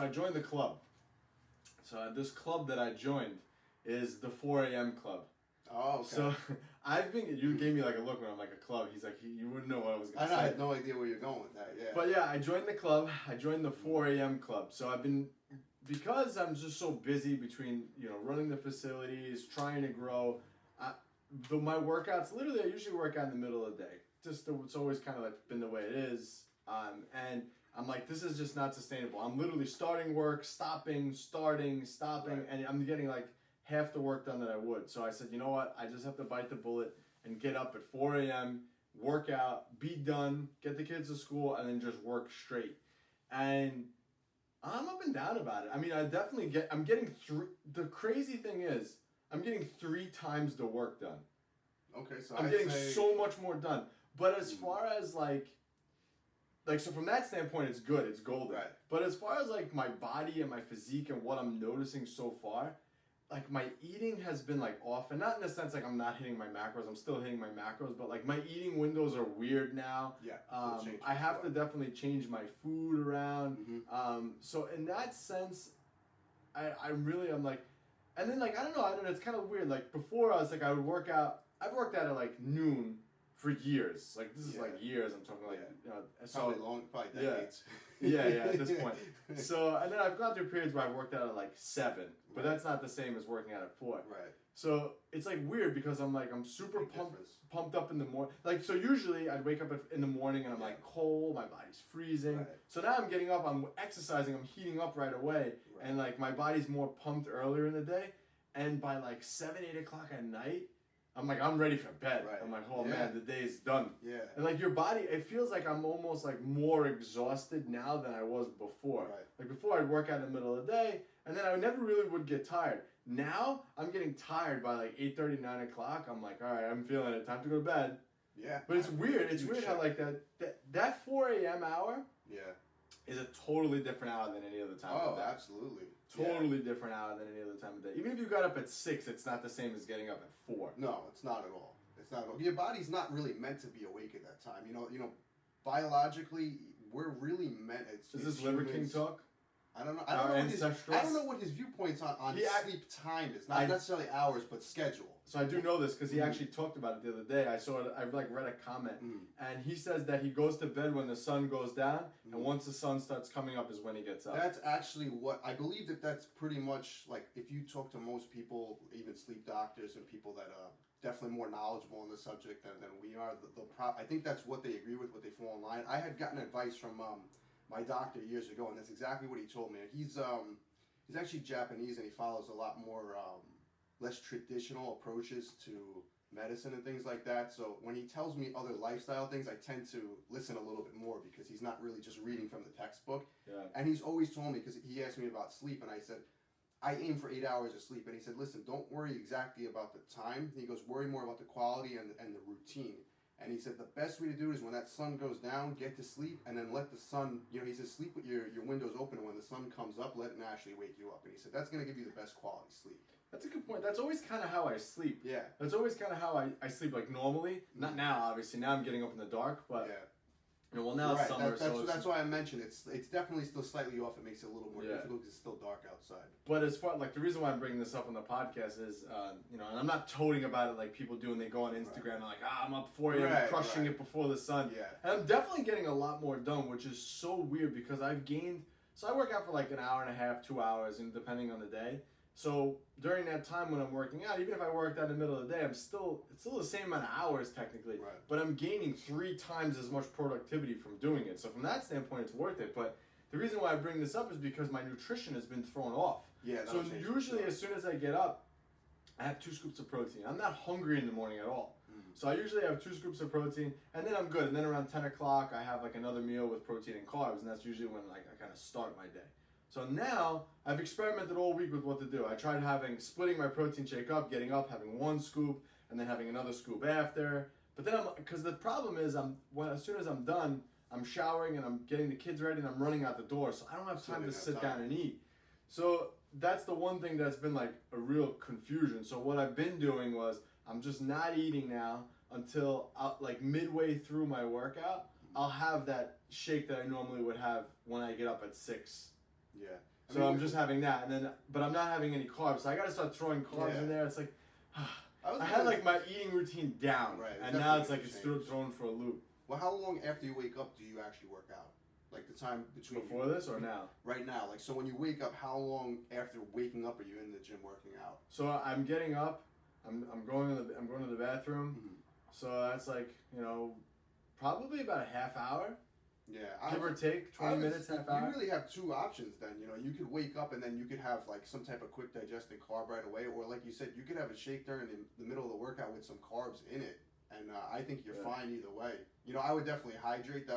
I joined the club. So this club that I joined is the 4 a.m. club. Oh, okay. So you gave me like a look when I'm like a club. He's like, you wouldn't know what I was going to say. I had no idea where you're going with that, yeah. But yeah, I joined the club. I joined the 4 a.m. club. So because I'm just so busy between, running the facilities, trying to grow, my workouts, literally I usually work out in the middle of the day. It's always kind of like been the way it is. And I'm like, this is just not sustainable. I'm literally starting work, stopping, right. and I'm getting like half the work done that I would. So I said, you know what? I just have to bite the bullet and get up at 4 a.m., work out, be done, get the kids to school, and then just work straight. And I'm up and down about it. I mean, I'm getting the crazy thing is, I'm getting 3 times the work done. Okay, so I'm getting so much more done. But as far as so from that standpoint, it's good. It's golden. Right. But as far as like my body and my physique and what I'm noticing so far, like my eating has been like off, and not in the sense like I'm not hitting my macros. I'm still hitting my macros, but like my eating windows are weird now. Yeah. I have to definitely change my food around. Mm-hmm. So in that sense, I'm like, and then like I don't know. It's kind of weird. Like before, I was like I would work out. I've worked out at like noon for years. Like this is like years. I'm talking like probably decades. Yeah, at this point. So and then I've gone through periods where I've worked out at like 7, but that's not the same as working out at 4. Right. So it's like weird because I'm super pumped up in the morning. Like so usually I'd wake up in the morning and I'm like cold, my body's freezing. Right. So now I'm getting up, I'm exercising, I'm heating up right away, and like my body's more pumped earlier in the day, and by like 7, 8 o'clock at night, I'm like, I'm ready for bed. Right. I'm like, oh man, the day is done. Yeah. And like your body, it feels like I'm almost like more exhausted now than I was before. Right. Like before I'd work out in the middle of the day, and then I never really would get tired. Now, I'm getting tired by like 8:30, 9 o'clock. I'm like, all right, I'm feeling it. Time to go to bed. Yeah. But it's weird. It's weird how like that 4 a.m. hour is a totally different hour than any other time of day. Oh, absolutely. Totally different hour than any other time of day. Even if you got up at 6, it's not the same as getting up at 4. No, it's not at all. It's not at all. Your body's not really meant to be awake at that time. Biologically, we're really meant. Is this Liver King talk? I don't know. I don't know what his viewpoints on sleep time is. Not necessarily hours, but schedule. So I do know this because he actually talked about it the other day. I saw it. I read a comment, and he says that he goes to bed when the sun goes down, and once the sun starts coming up is when he gets up. That's actually what I believe. That's pretty much like if you talk to most people, even sleep doctors and people that are definitely more knowledgeable on the subject than we are. I think that's what they agree with. What they fall in line. I had gotten advice from my doctor years ago, and that's exactly what he told me. He's actually Japanese, and he follows a lot more less traditional approaches to medicine and things like that. So when he tells me other lifestyle things, I tend to listen a little bit more because he's not really just reading from the textbook. Yeah. And he's always told me, because he asked me about sleep, and I said, I aim for 8 hours of sleep. And he said, listen, don't worry exactly about the time. He goes, worry more about the quality and the routine. And he said the best way to do it is when that sun goes down, get to sleep, and then let the sun, he says sleep with your windows open, and when the sun comes up, let it naturally wake you up. And he said that's going to give you the best quality sleep. That's a good point. That's always kind of how I sleep. Yeah. That's always kind of how I sleep, like normally. Not now, obviously. Now I'm getting up in the dark, but... Yeah. Well, now it's summer, that's why I mentioned it's definitely still slightly off. It makes it a little more difficult because it's still dark outside. But as far the reason why I'm bringing this up on the podcast is, and I'm not toting about it like people do when they go on Instagram and like, I'm up 4 a.m. crushing it before the sun. Yeah. And I'm definitely getting a lot more done, which is so weird because I've gained. So I work out for like an hour and a half, 2 hours, and depending on the day. So during that time when I'm working out, even if I worked out in the middle of the day, it's still the same amount of hours technically, but I'm gaining 3 times as much productivity from doing it. So from that standpoint, it's worth it. But the reason why I bring this up is because my nutrition has been thrown off. Yeah. So usually as soon as I get up, I have 2 scoops of protein. I'm not hungry in the morning at all. So I usually have 2 scoops of protein, and then I'm good. And then around 10 o'clock, I have like another meal with protein and carbs, and that's usually when like I kind of start my day. So now I've experimented all week with what to do. I tried splitting my protein shake up, getting up, having 1 scoop, and then having another scoop after. But then because the problem is as soon as I'm done, I'm showering and I'm getting the kids ready and I'm running out the door, so I don't have time to sit down and eat. So that's the one thing that's been like a real confusion. So what I've been doing was I'm just not eating now until like midway through my workout. I'll have that shake that I normally would have when I get up at 6. Yeah. So I'm just having that, and then but I'm not having any carbs. So I got to start throwing carbs in there. It's like I had like my eating routine down, and now it's like it's thrown for a loop. Well, how long after you wake up do you actually work out? Like the time between before this or now? Right now. Like, so when you wake up, how long after waking up are you in the gym working out? So I'm getting up. I'm going to the bathroom. Mm-hmm. So that's like, probably about a half hour. Yeah, give or take 20 minutes, half hour. You really have two options then. You could wake up and then you could have like some type of quick digesting carb right away, or like you said, you could have a shake during the middle of the workout with some carbs in it. And I think you're fine either way. I would definitely hydrate.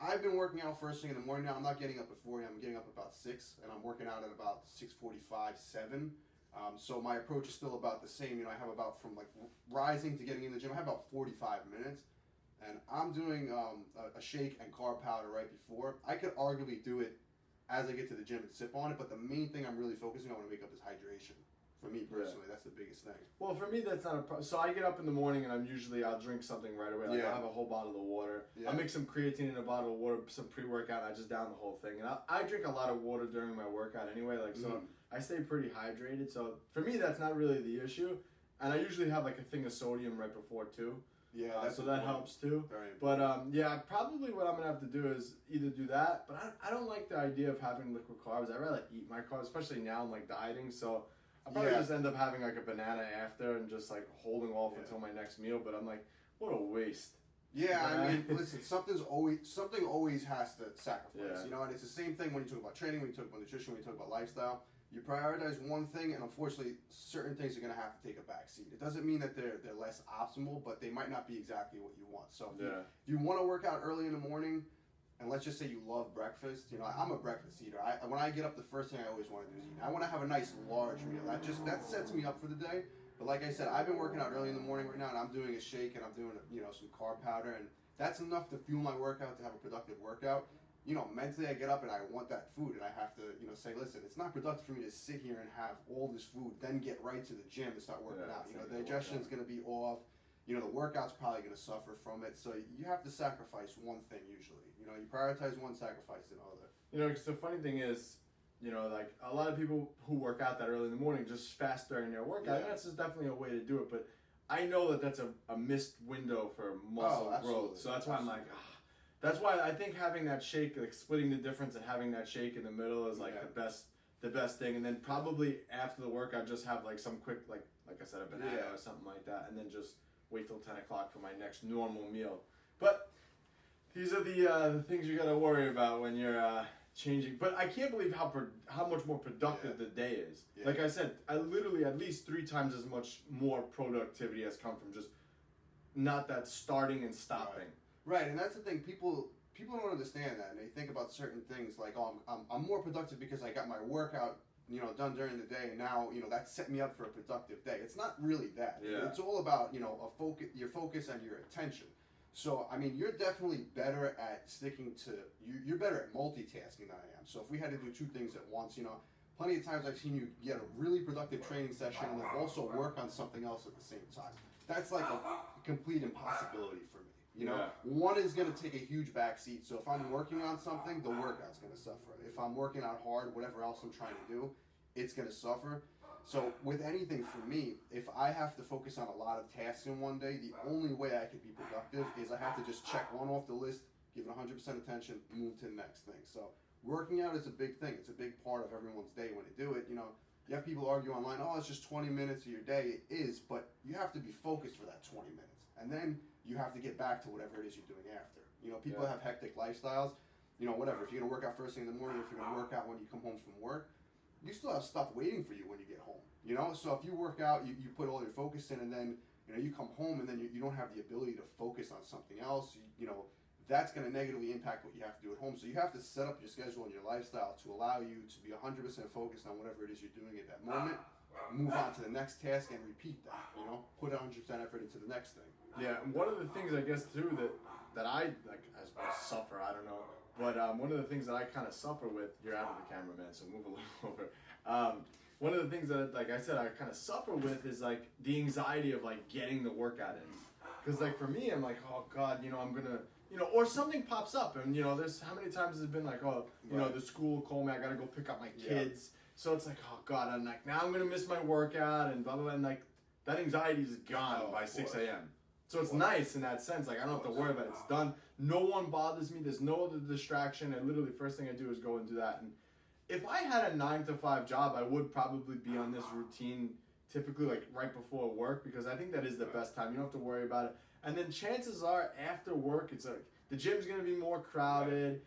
I've been working out first thing in the morning now. I'm not getting up at 4 a.m. I'm getting up about 6, and I'm working out at about 6:45, 7. So my approach is still about the same. I have about from like rising to getting in the gym, I have about 45 minutes. And I'm doing a shake and carb powder right before. I could arguably do it as I get to the gym and sip on it, but the main thing I'm really focusing on when I wake up is hydration. For me personally, that's the biggest thing. Well, for me, that's not a problem. So I get up in the morning and I'll drink something right away. Like I'll have a whole bottle of water. Yeah. I'll make some creatine in a bottle of water, some pre-workout, and I just down the whole thing. And I drink a lot of water during my workout anyway. So I stay pretty hydrated. So for me, that's not really the issue. And I usually have like a thing of sodium right before too. Yeah, so that helps too. But probably what I'm gonna have to do is either do that, but I don't like the idea of having liquid carbs. I'd rather eat my carbs, especially now I'm like dieting. So I'll probably just end up having like a banana after and just like holding off until my next meal. But I'm like, what a waste. Yeah, I mean, listen, something always has to sacrifice. And it's the same thing when you talk about training, when you talk about nutrition, when you talk about lifestyle. You prioritize one thing, and unfortunately, certain things are going to have to take a back seat. It doesn't mean that they're less optimal, but they might not be exactly what you want. So if you want to work out early in the morning, and let's just say you love breakfast, I'm a breakfast eater. When I get up, the first thing I always want to do is eat. I want to have a nice large meal. That sets me up for the day. But like I said, I've been working out early in the morning right now, and I'm doing a shake, and I'm doing some carb powder, and that's enough to fuel my workout to have a productive workout. Mentally I get up and I want that food, and I have to, say, listen, it's not productive for me to sit here and have all this food, then get right to the gym and start working out. Digestion's going to be off. The workout's probably going to suffer from it. So you have to sacrifice one thing usually. You prioritize one, sacrifice another. Because the funny thing is, like a lot of people who work out that early in the morning just fast during their workout. And that's just definitely a way to do it. But I know that that's a missed window for muscle growth. So that's why I'm like, that's why I think having that shake, like splitting the difference and having that shake in the middle is like the best thing. And then probably after the workout, just have like some quick, like I said, a banana or something like that, and then just wait till 10 o'clock for my next normal meal. But these are the things you got to worry about when you're changing. But I can't believe how much more productive the day is. Yeah. Like I said, I literally at least 3 times as much more productivity has come from just not that starting and stopping. Right, and that's the thing. People don't understand that, and they think about certain things like, oh, I'm more productive because I got my workout, done during the day, and now, that set me up for a productive day. It's not really that. Yeah. It's all about, your focus and your attention. So, I mean, you're definitely better at you're better at multitasking than I am. So if we had to do 2 things at once, plenty of times I've seen you get a really productive training session and then also work on something else at the same time. That's like a complete impossibility for me. One is going to take a huge backseat. So if I'm working on something, the workout's going to suffer. If I'm working out hard, whatever else I'm trying to do, it's going to suffer. So with anything for me, if I have to focus on a lot of tasks in one day, the only way I could be productive is I have to just check one off the list, give it 100% attention, move to the next thing. So working out is a big thing. It's a big part of everyone's day when they do it. You have people argue online, oh, it's just 20 minutes of your day. It is, but you have to be focused for that 20 minutes. And then you have to get back to whatever it is you're doing after. People have hectic lifestyles. Whatever. If you're going to work out first thing in the morning, if you're going to work out when you come home from work, you still have stuff waiting for you when you get home. So if you work out, you put all your focus in, and then you come home, and then you don't have the ability to focus on something else. That's going to negatively impact what you have to do at home. So you have to set up your schedule and your lifestyle to allow you to be 100% focused on whatever it is you're doing at that moment. Move on to the next task and repeat that. Put 100% effort into the next thing. Yeah, and one of the things I guess too that I like as suffer, I don't know, but one of the things that I kind of suffer with, you're out of the camera, man, so move a little over. One of the things that, like I said, I kind of suffer with is like the anxiety of like getting the workout in, because like for me, I'm like, oh God, I'm gonna or something pops up, and there's how many times has it been like, oh, the school called me, I gotta go pick up my kids, so it's like, oh god, I'm like, now I'm gonna miss my workout and blah blah blah, and like that anxiety is gone by 6 a.m. So it's nice in that sense. Like I don't have to worry about it. It's done. No one bothers me. There's no other distraction. And literally, first thing I do is go and do that. And if I had a 9-to-5 job, I would probably be on this routine typically like right before work, because I think that is the best time. You don't have to worry about it. And then chances are after work, it's like the gym's gonna be more crowded.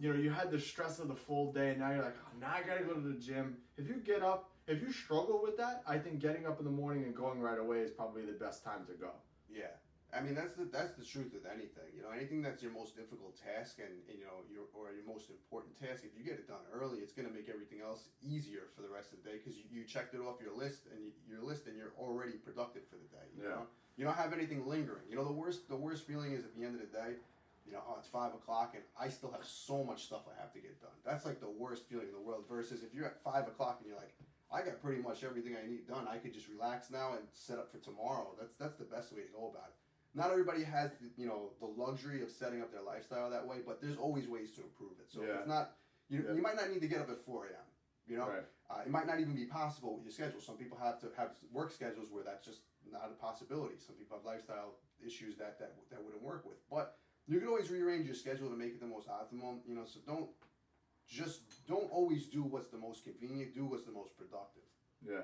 You had the stress of the full day, and now you're like, oh, now I gotta go to the gym. If you struggle with that, I think getting up in the morning and going right away is probably the best time to go. Yeah, I mean that's the truth with anything. Anything that's your most difficult task and your most important task. If you get it done early, it's gonna make everything else easier for the rest of the day, because you checked it off your list and you're already productive for the day. You don't have anything lingering. The worst feeling is at the end of the day. It's 5 o'clock and I still have so much stuff I have to get done. That's like the worst feeling in the world. Versus if you're at 5 o'clock and you're like, I got pretty much everything I need done. I could just relax now and set up for tomorrow. That's the best way to go about it. Not everybody has the luxury of setting up their lifestyle that way, but there's always ways to improve it. So if it's not, you might not need to get up at 4 a.m. Right. It might not even be possible with your schedule. Some people have to have work schedules where that's just not a possibility. Some people have lifestyle issues that wouldn't work with. But you can always rearrange your schedule to make it the most optimum. So don't always do what's the most convenient. Do what's the most productive.